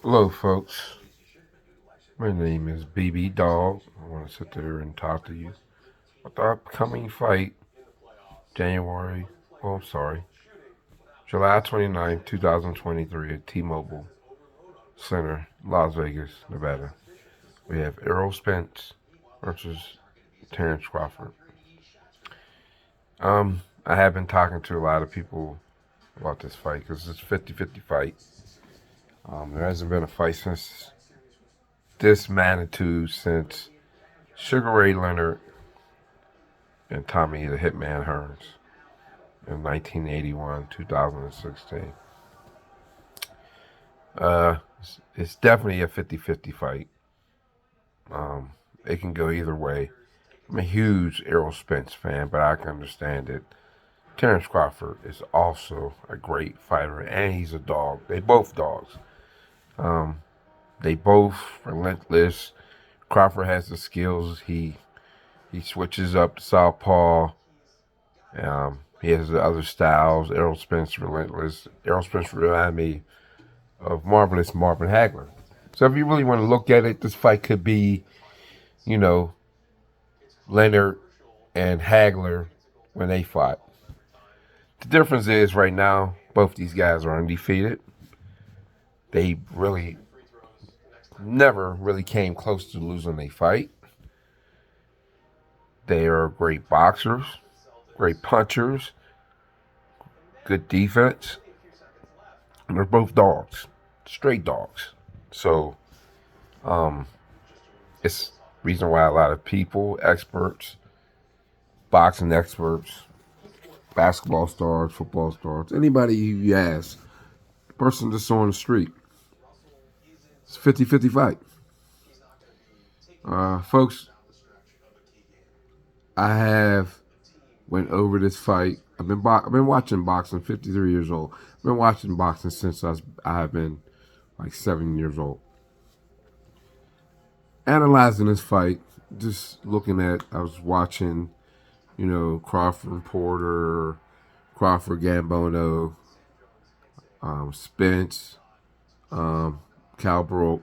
Hello, folks. My name is BB Dog. I want to sit there and talk to you about the upcoming fight, January, oh, I'm sorry, July 29th, 2023 at T-Mobile Center, Las Vegas, Nevada. We have Errol Spence versus Terrence Crawford. I have been talking to a lot of people about this fight because it's a 50-50 fight. There hasn't been a fight since this magnitude since Sugar Ray Leonard and Tommy the Hitman Hearns in 1981, 2016. It's definitely a 50-50 fight. It can go either way. I'm a huge Errol Spence fan, but I can understand it. Terrence Crawford is also a great fighter, and he's a dog. They both dogs. They both relentless. Crawford has the skills. He switches up to southpaw. He has the other styles. Errol Spence relentless. Errol Spence reminded me of Marvelous Marvin Hagler. So if you really want to look at it, this fight could be, you know, Leonard and Hagler when they fought. The difference is right now, both these guys are undefeated. They really never really came close to losing a fight. They are great boxers, great punchers, good defense, and they're both dogs, straight dogs. So, it's reason why a lot of people, experts, boxing experts, basketball stars, football stars, anybody you ask, person that's on the street, it's a 50-50 fight. Folks, I have went over this fight. I've been watching boxing. 53 years old. I've been watching boxing since I have been like 7 years old. Analyzing this fight, just looking at. I was watching, Crawford Porter, Crawford Gambono, Spence, Cal Brook,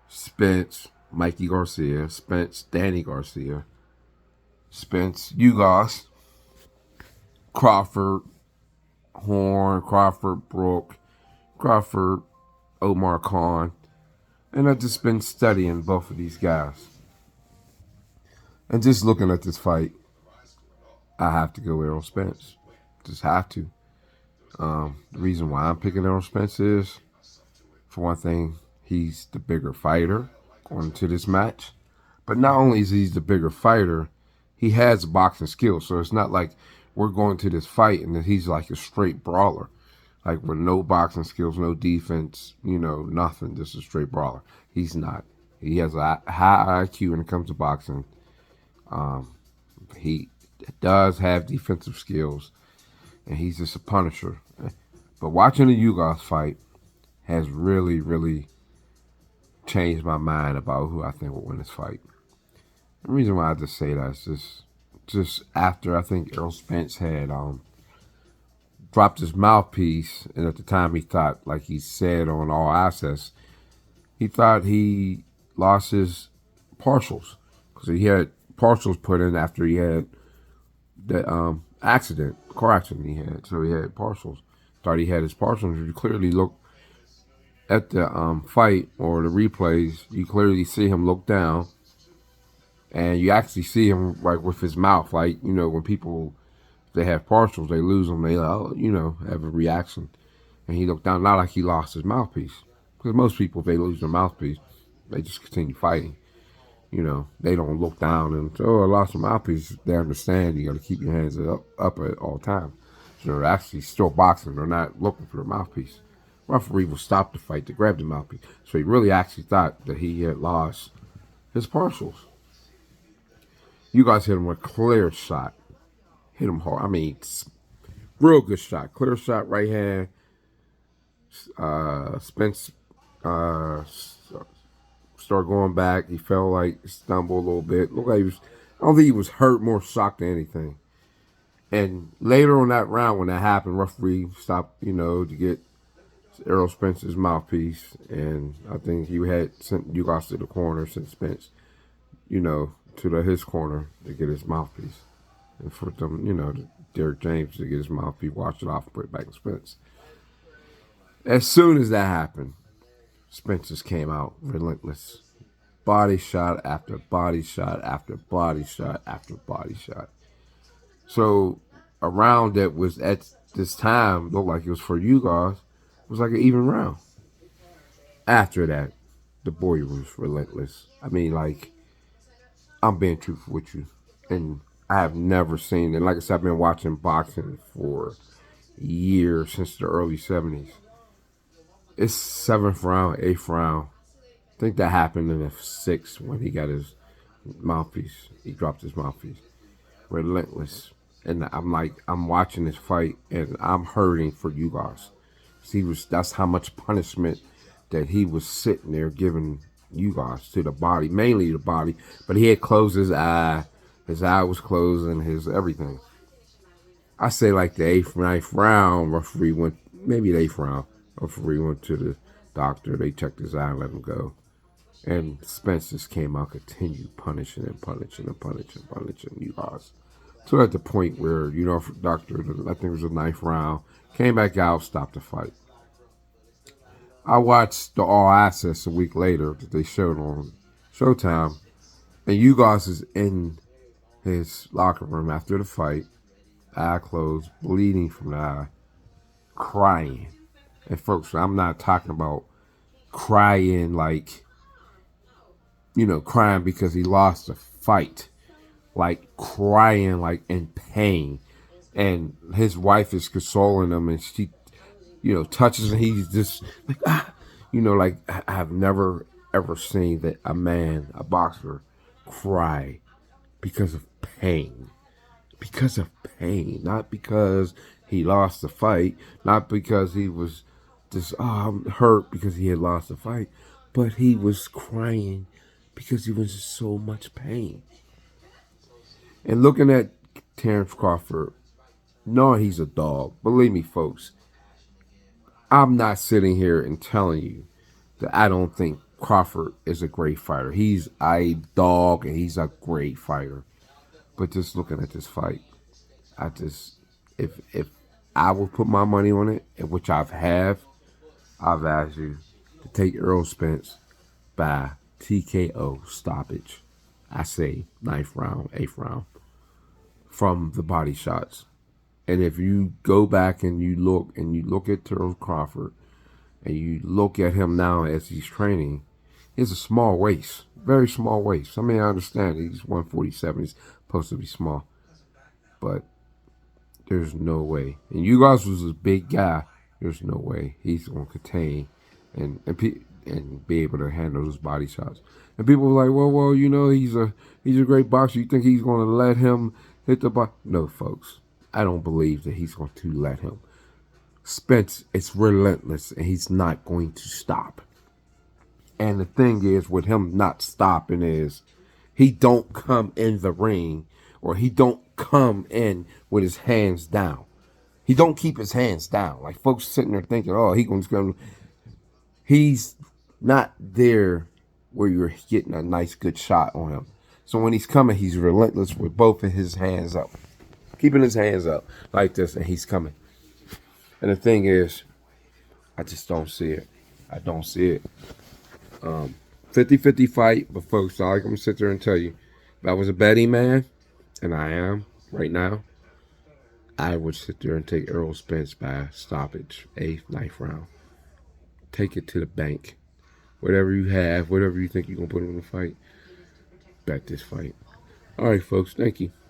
Spence, Mikey Garcia, Spence, Danny Garcia, Spence, Ugos, Crawford, Horn, Crawford, Brook, Crawford, Omar Khan. And I've just been studying both of these guys. And just looking at this fight, I have to go Errol Spence. Just have to. The reason why I'm picking Errol Spence is, for one thing, he's the bigger fighter going into this match. But not only is he the bigger fighter, he has boxing skills. So it's not like we're going to this fight and that he's like a straight brawler. Like with no boxing skills, no defense, nothing. Just a straight brawler. He's not. He has a high IQ when it comes to boxing. He does have defensive skills, and he's just a punisher. But watching the Ugos fight has really, really changed my mind about who I think will win this fight. The reason why I just say that is just after I think Errol Spence had dropped his mouthpiece, and at the time he thought, like he said on All Access, he thought he lost his partials because he had partials put in after he had the car accident he had. So he had partials. Thought he had his partials. If you clearly look at the fight or the replays, you clearly see him look down, and you actually see him like with his mouth, like when people they have partials, they lose them, they have a reaction, and he looked down, not like he lost his mouthpiece, because most people if they lose their mouthpiece, they just continue fighting. They don't look down and say, "Oh, I lost my mouthpiece." They understand you got to keep your hands up at all times. So they're actually still boxing. They're not looking for the mouthpiece. Referee will stop the fight to grab the mouthpiece. So he really actually thought that he had lost his partials. You guys hit him with a clear shot. Hit him hard. I mean, real good shot. Clear shot, right hand. Spence started going back. He felt like stumbled a little bit. Looked like he was. I don't think he was hurt, more shocked than anything. And later on that round, when that happened, referee stopped. To get Errol Spence's mouthpiece, and I think he had sent you guys to the corner, sent Spence, to his corner to get his mouthpiece, and for them, Derek James to get his mouthpiece, wash it off, and put it back in Spence. As soon as that happened, Spence just came out relentless, body shot after body shot after body shot after body shot. So a round that was at this time looked like it was for you guys was like an even round. After that, the boy was relentless. I mean, like, I'm being truthful with you. And I have never seen, and like I said, I've been watching boxing for years, since the early 70s. It's 7th round, 8th round. I think that happened in the 6th when he got his mouthpiece. He dropped his mouthpiece. Relentless. And I'm watching this fight, and I'm hurting for you guys. That's how much punishment that he was sitting there giving you guys to the body, mainly the body. But he had closed his eye. His eye was closed and his everything. I say like the 8th, 9th round, referee went, maybe the 8th round, referee went to the doctor. They checked his eye and let him go. And Spence just came out, continued punishing and punishing and punishing, punishing you guys. So at the point where, doctor, I think it was the 9th round, came back out, stopped the fight. I watched the All Access a week later that they showed on Showtime, and you guys is in his locker room after the fight, eye closed, bleeding from the eye, crying. And folks, I'm not talking about crying like, crying because he lost a fight. Like crying, like in pain. And his wife is consoling him, and she, touches him. He's just like, like I've never ever seen that a boxer, cry because of pain. Because of pain. Not because he lost the fight. Not because he was just, I'm hurt because he had lost the fight. But he was crying because he was in so much pain. And looking at Terrence Crawford, knowing he's a dog, believe me, folks, I'm not sitting here and telling you that I don't think Crawford is a great fighter. He's a dog and he's a great fighter. But just looking at this fight, if I would put my money on it, and which I've asked you to take Errol Spence by TKO stoppage. I say 9th round, 8th round, from the body shots. And if you go back and you look at Terrence Crawford, and you look at him now as he's training, he has a small waist, very small waist. I mean, I understand he's 147, he's supposed to be small, but there's no way. And you guys was a big guy. There's no way he's going to contain and be able to handle those body shots. And people were like, well, he's a great boxer. You think he's going to let him hit the body? No, folks. I don't believe that he's going to let him. Spence is relentless, and he's not going to stop. And the thing is, with him not stopping is, he don't come in the ring, or he don't come in with his hands down. He don't keep his hands down. Like folks sitting there thinking, oh, he's not there where you're getting a nice, good shot on him. So when he's coming, he's relentless with both of his hands up. Keeping his hands up like this, and he's coming. And the thing is, I just don't see it. I don't see it. 50-50 fight, but folks, I'm going to sit there and tell you, if I was a betting man, and I am right now, I would sit there and take Errol Spence by stoppage, 8th, 9th round. Take it to the bank. Whatever you have, whatever you think you're going to put in the fight, bet this fight. All right, folks, thank you.